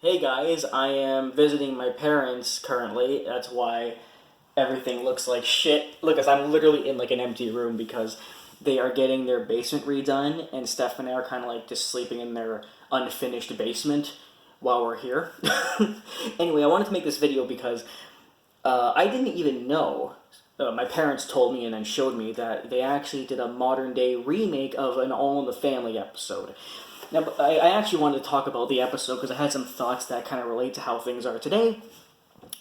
Hey guys, I am visiting my parents currently. That's why everything looks like shit. Look, I'm literally in like an empty room because they are getting their basement redone, and Steph and I are kind of like just sleeping in their unfinished basement while we're here. Anyway, I wanted to make this video because I didn't even know. My parents told me and then showed me that they actually did a modern day remake of an All in the Family episode. Now, I actually wanted to talk about the episode because I had some thoughts that kind of relate to how things are today.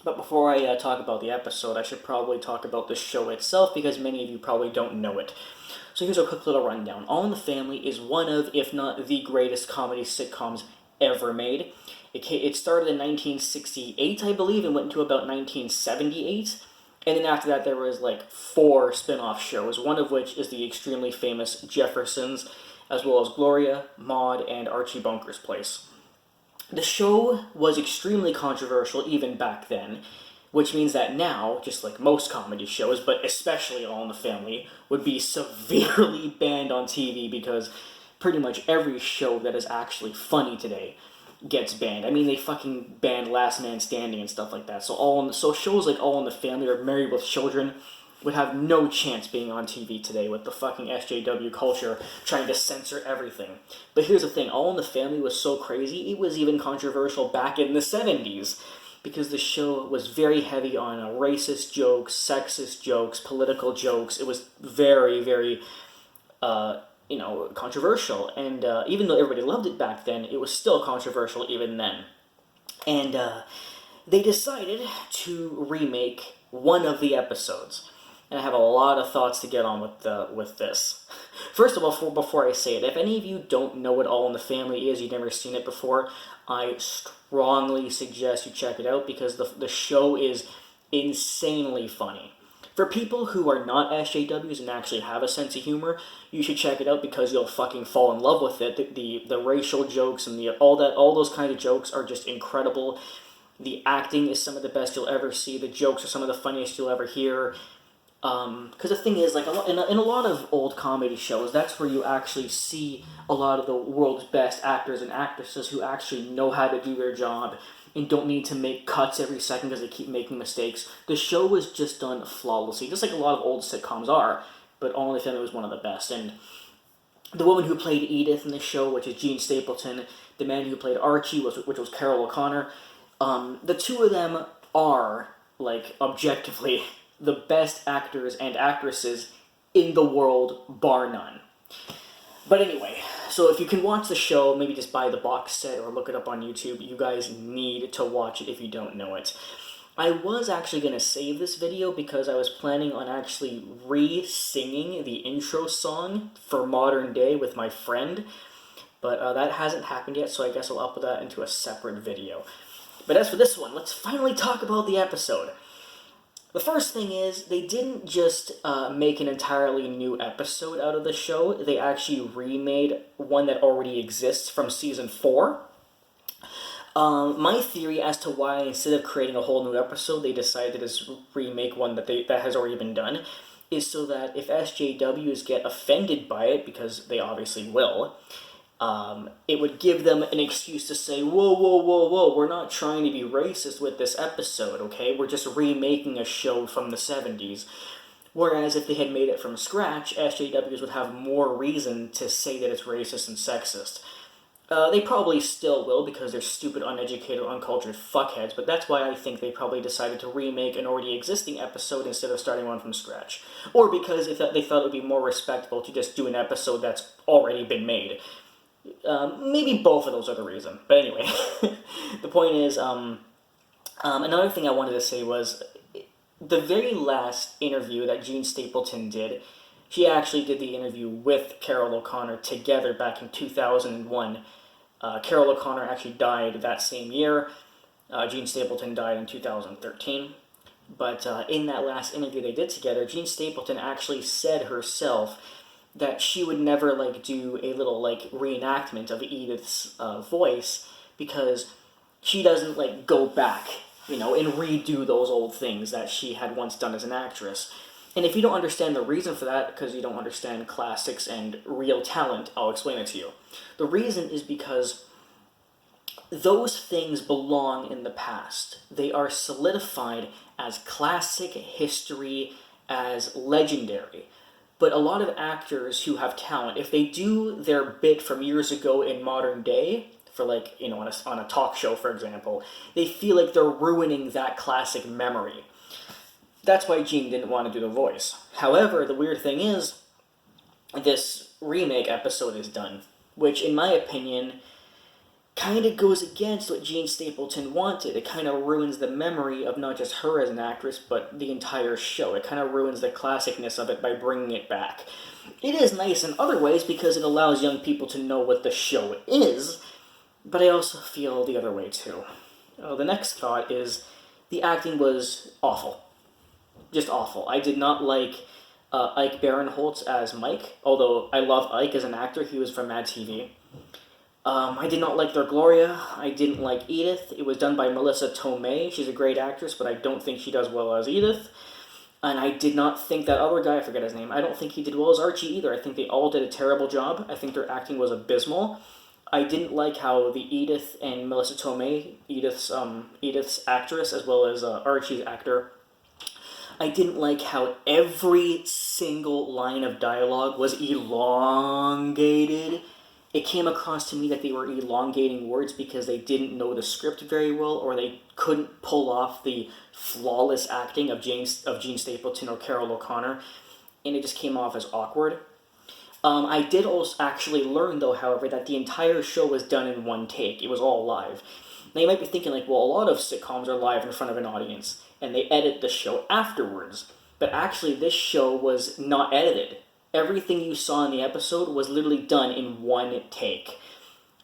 But before I talk about the episode, I should probably talk about the show itself because many of you probably don't know it. So here's a quick little rundown. All in the Family is one of, if not the greatest comedy sitcoms ever made. It started in 1968, I believe, and went into about 1978. And then after that, there was like 4 spin-off shows, one of which is the extremely famous Jeffersons, as well as Gloria, Maude, and Archie Bunker's Place. The show was extremely controversial even back then, which means that now, just like most comedy shows, but especially All in the Family, would be severely banned on TV because pretty much every show that is actually funny today gets banned. I mean, they fucking banned Last Man Standing and stuff like that. So shows like All in the Family or Married with Children would have no chance being on TV today with the fucking SJW culture trying to censor everything. But here's the thing, All in the Family was so crazy, it was even controversial back in the 70s, because the show was very heavy on racist jokes, sexist jokes, political jokes. It was very, very, controversial. And even though everybody loved it back then, it was still controversial even then. And they decided to remake one of the episodes. And I have a lot of thoughts to get on with this. First of all, before I say it, if any of you don't know what All in the Family is, you've never seen it before, I strongly suggest you check it out because the show is insanely funny. For people who are not SJWs and actually have a sense of humor, you should check it out because you'll fucking fall in love with it. The racial jokes and all those kind of jokes are just incredible. The acting is some of the best you'll ever see. The jokes are some of the funniest you'll ever hear. Because the thing is, like in a lot of old comedy shows, that's where you actually see a lot of the world's best actors and actresses who actually know how to do their job and don't need to make cuts every second because they keep making mistakes. The show was just done flawlessly, just like a lot of old sitcoms are, but All in the Family was one of the best. And the woman who played Edith in the show, which is Jean Stapleton, the man who played Archie, which was Carol O'Connor, the two of them are, like, objectively the best actors and actresses in the world, bar none. But anyway, so if you can watch the show, maybe just buy the box set or look it up on YouTube. You guys need to watch it if you don't know it. I was actually going to save this video because I was planning on actually re-singing the intro song for Modern Day with my friend, but that hasn't happened yet, so I guess I'll upload that into a separate video. But as for this one, let's finally talk about the episode. The first thing is, they didn't just make an entirely new episode out of the show, they actually remade one that already exists from season 4. My theory as to why, instead of creating a whole new episode, they decided to just remake one that has already been done, is so that if SJWs get offended by it, because they obviously will, it would give them an excuse to say, whoa, whoa, whoa, whoa, we're not trying to be racist with this episode, okay? We're just remaking a show from the 70s. Whereas if they had made it from scratch, SJWs would have more reason to say that it's racist and sexist. They probably still will because they're stupid, uneducated, uncultured fuckheads, but that's why I think they probably decided to remake an already existing episode instead of starting one from scratch. Or because they thought it would be more respectful to just do an episode that's already been made. Maybe both of those are the reason. But anyway, the point is, another thing I wanted to say was, the very last interview that Jean Stapleton did, she actually did the interview with Carol O'Connor together back in 2001. Carol O'Connor actually died that same year. Jean Stapleton died in 2013. But in that last interview they did together, Jean Stapleton actually said herself that she would never, like, do a little, like, reenactment of Edith's voice because she doesn't, like, go back, and redo those old things that she had once done as an actress. And if you don't understand the reason for that, because you don't understand classics and real talent, I'll explain it to you. The reason is because those things belong in the past. They are solidified as classic history, as legendary. But a lot of actors who have talent, if they do their bit from years ago in modern day, for like, on a talk show, for example, they feel like they're ruining that classic memory. That's why Gene didn't want to do the voice. However, the weird thing is, this remake episode is done, which, in my opinion, kind of goes against what Jean Stapleton wanted. It kind of ruins the memory of not just her as an actress, but the entire show. It kind of ruins the classicness of it by bringing it back. It is nice in other ways because it allows young people to know what the show is, but I also feel the other way too. The next thought is the acting was awful. Just awful. I did not like Ike Barinholtz as Mike, although I love Ike as an actor. He was from Mad TV. I did not like their Gloria. I didn't like Edith. It was done by Melissa Tomei. She's a great actress, but I don't think she does well as Edith. And I did not think that other guy, I forget his name, I don't think he did well as Archie either. I think they all did a terrible job. I think their acting was abysmal. I didn't like how the Edith and Melissa Tomei, Edith's actress, as well as Archie's actor, I didn't like how every single line of dialogue was elongated. It came across to me that they were elongating words because they didn't know the script very well, or they couldn't pull off the flawless acting of Gene Stapleton or Carol O'Connor, and it just came off as awkward. I did also actually learn, though, however, that the entire show was done in one take. It was all live. Now, you might be thinking, like, well, a lot of sitcoms are live in front of an audience, and they edit the show afterwards. But actually, this show was not edited. Everything you saw in the episode was literally done in one take.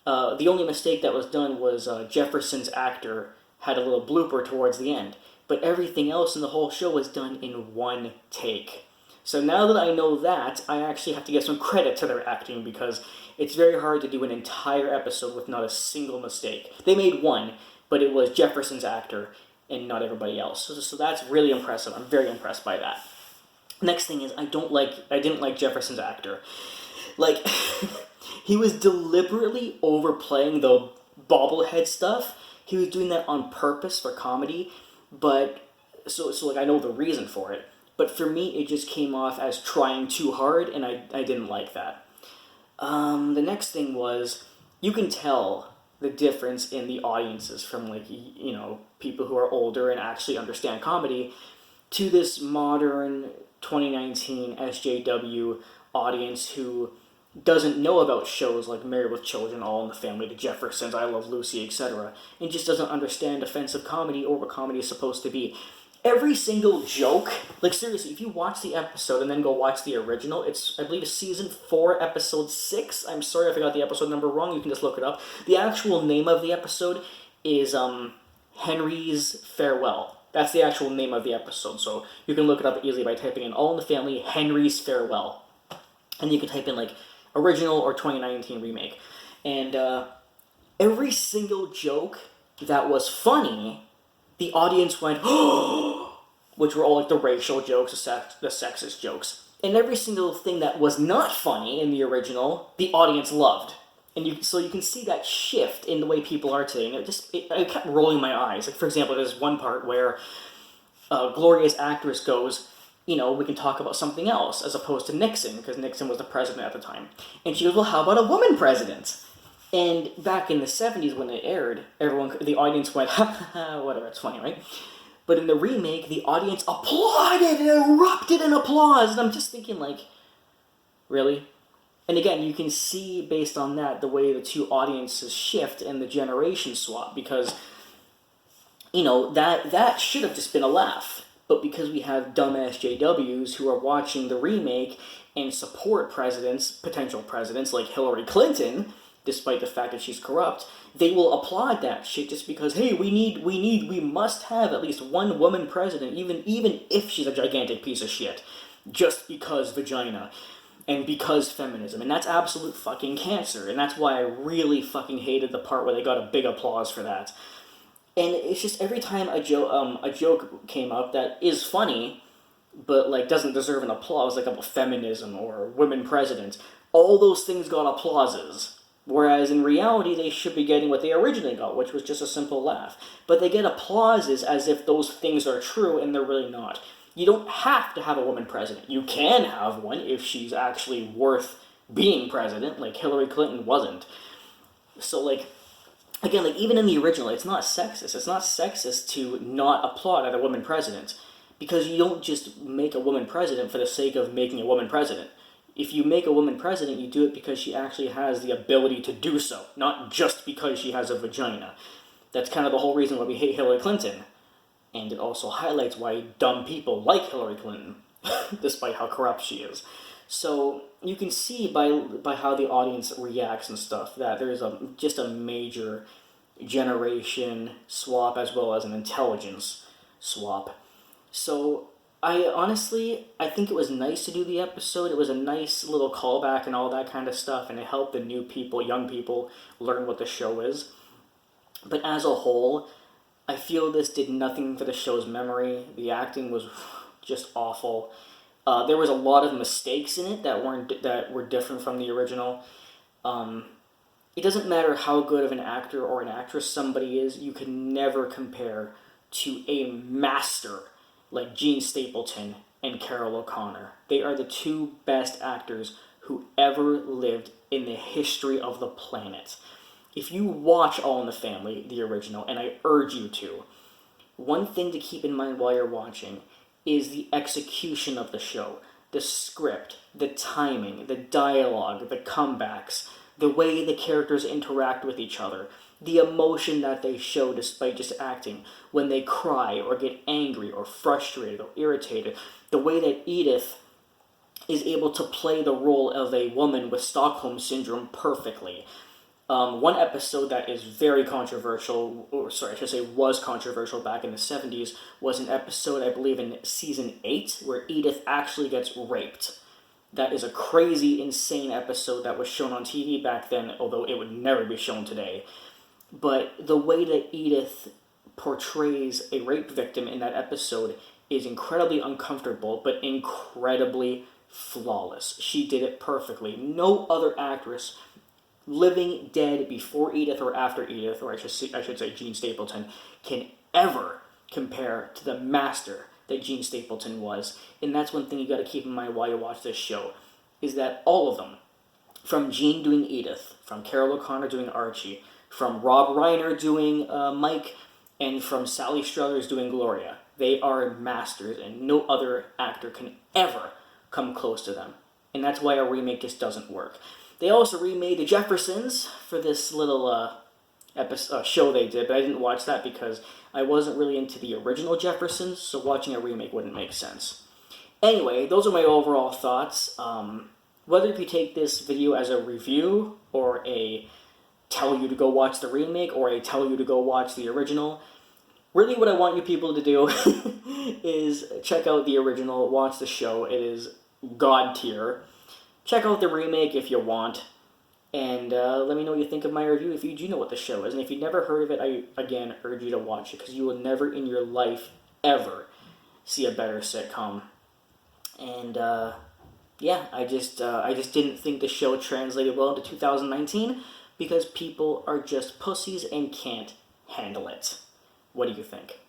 The only mistake that was done was Jefferson's actor had a little blooper towards the end. But everything else in the whole show was done in one take. So now that I know that, I actually have to give some credit to their acting because it's very hard to do an entire episode with not a single mistake. They made one, but it was Jefferson's actor and not everybody else. So that's really impressive. I'm very impressed by that. Next thing is, I didn't like Jefferson's actor. Like, he was deliberately overplaying the bobblehead stuff. He was doing that on purpose for comedy, but, so I know the reason for it. But for me, it just came off as trying too hard, and I didn't like that. The next thing was, you can tell the difference in the audiences from, like, people who are older and actually understand comedy to this modern 2019 SJW audience who doesn't know about shows like Married with Children, All in the Family, The Jeffersons, I Love Lucy, etc., and just doesn't understand offensive comedy or what comedy is supposed to be. Every single joke, like seriously, if you watch the episode and then go watch the original, I believe it's season 4, episode 6. I'm sorry if I got the episode number wrong, you can just look it up. The actual name of the episode is Henry's Farewell. That's the actual name of the episode, so you can look it up easily by typing in All in the Family, Henry's Farewell. And you can type in, like, original or 2019 remake. And every single joke that was funny, the audience went, oh, which were all like the racial jokes, the sexist jokes. And every single thing that was not funny in the original, the audience loved. And so you can see that shift in the way people are today. And I kept rolling my eyes. Like, for example, there's one part where Gloria's actress goes, we can talk about something else, as opposed to Nixon, because Nixon was the president at the time. And she goes, well, how about a woman president? And back in the 70s when it aired, the audience went, ha ha ha, whatever, it's funny, right? But in the remake, the audience applauded and erupted in applause. And I'm just thinking, like, really? And again, you can see, based on that, the way the two audiences shift and the generation swap, because, that should have just been a laugh. But because we have dumb SJWs who are watching the remake and support potential presidents like Hillary Clinton, despite the fact that she's corrupt, they will applaud that shit just because, hey, we must have at least one woman president, even if she's a gigantic piece of shit, just because vagina, and because feminism, and that's absolute fucking cancer, and that's why I really fucking hated the part where they got a big applause for that. And it's just every time a joke came up that is funny, but, like, doesn't deserve an applause, like about feminism or women presidents, all those things got applauses. Whereas in reality, they should be getting what they originally got, which was just a simple laugh. But they get applauses as if those things are true, and they're really not. You don't have to have a woman president. You can have one if she's actually worth being president, like Hillary Clinton wasn't. So, like, again, like, even in the original, it's not sexist. It's not sexist to not applaud at a woman president. Because you don't just make a woman president for the sake of making a woman president. If you make a woman president, you do it because she actually has the ability to do so, not just because she has a vagina. That's kind of the whole reason why we hate Hillary Clinton. And it also highlights why dumb people like Hillary Clinton, despite how corrupt she is. So you can see by how the audience reacts and stuff that there's just a major generation swap as well as an intelligence swap. So I think it was nice to do the episode. It was a nice little callback and all that kind of stuff, and it helped the new people, young people, learn what the show is. But as a whole, I feel this did nothing for the show's memory. The acting was just awful. There was a lot of mistakes in it that were different from the original. It doesn't matter how good of an actor or an actress somebody is, you can never compare to a master like Gene Stapleton and Carol O'Connor. They are the two best actors who ever lived in the history of the planet. If you watch All in the Family, the original, and I urge you to, one thing to keep in mind while you're watching is the execution of the show. The script, the timing, the dialogue, the comebacks, the way the characters interact with each other, the emotion that they show despite just acting, when they cry or get angry or frustrated or irritated, the way that Edith is able to play the role of a woman with Stockholm Syndrome perfectly. One episode that is very controversial, was controversial back in the 70s, was an episode, I believe, in season 8, where Edith actually gets raped. That is a crazy, insane episode that was shown on TV back then, although it would never be shown today. But the way that Edith portrays a rape victim in that episode is incredibly uncomfortable, but incredibly flawless. She did it perfectly. No other actress, living, dead, before Edith or after Edith, or I should say Gene Stapleton, can ever compare to the master that Gene Stapleton was. And that's one thing you got to keep in mind while you watch this show, is that all of them, from Gene doing Edith, from Carol O'Connor doing Archie, from Rob Reiner doing Mike, and from Sally Struthers doing Gloria, they are masters, and no other actor can ever come close to them. And that's why a remake just doesn't work. They also remade The Jeffersons for this little show they did, but I didn't watch that because I wasn't really into the original Jeffersons, so watching a remake wouldn't make sense. Anyway, those are my overall thoughts. Whether if you take this video as a review, or a tell you to go watch the remake, or a tell you to go watch the original, really what I want you people to do is check out the original, watch the show. It is god tier. Check out the remake if you want, and let me know what you think of my review if you do know what the show is. And if you've never heard of it, I, again, urge you to watch it, because you will never in your life, ever, see a better sitcom. And, I just didn't think the show translated well into 2019, because people are just pussies and can't handle it. What do you think?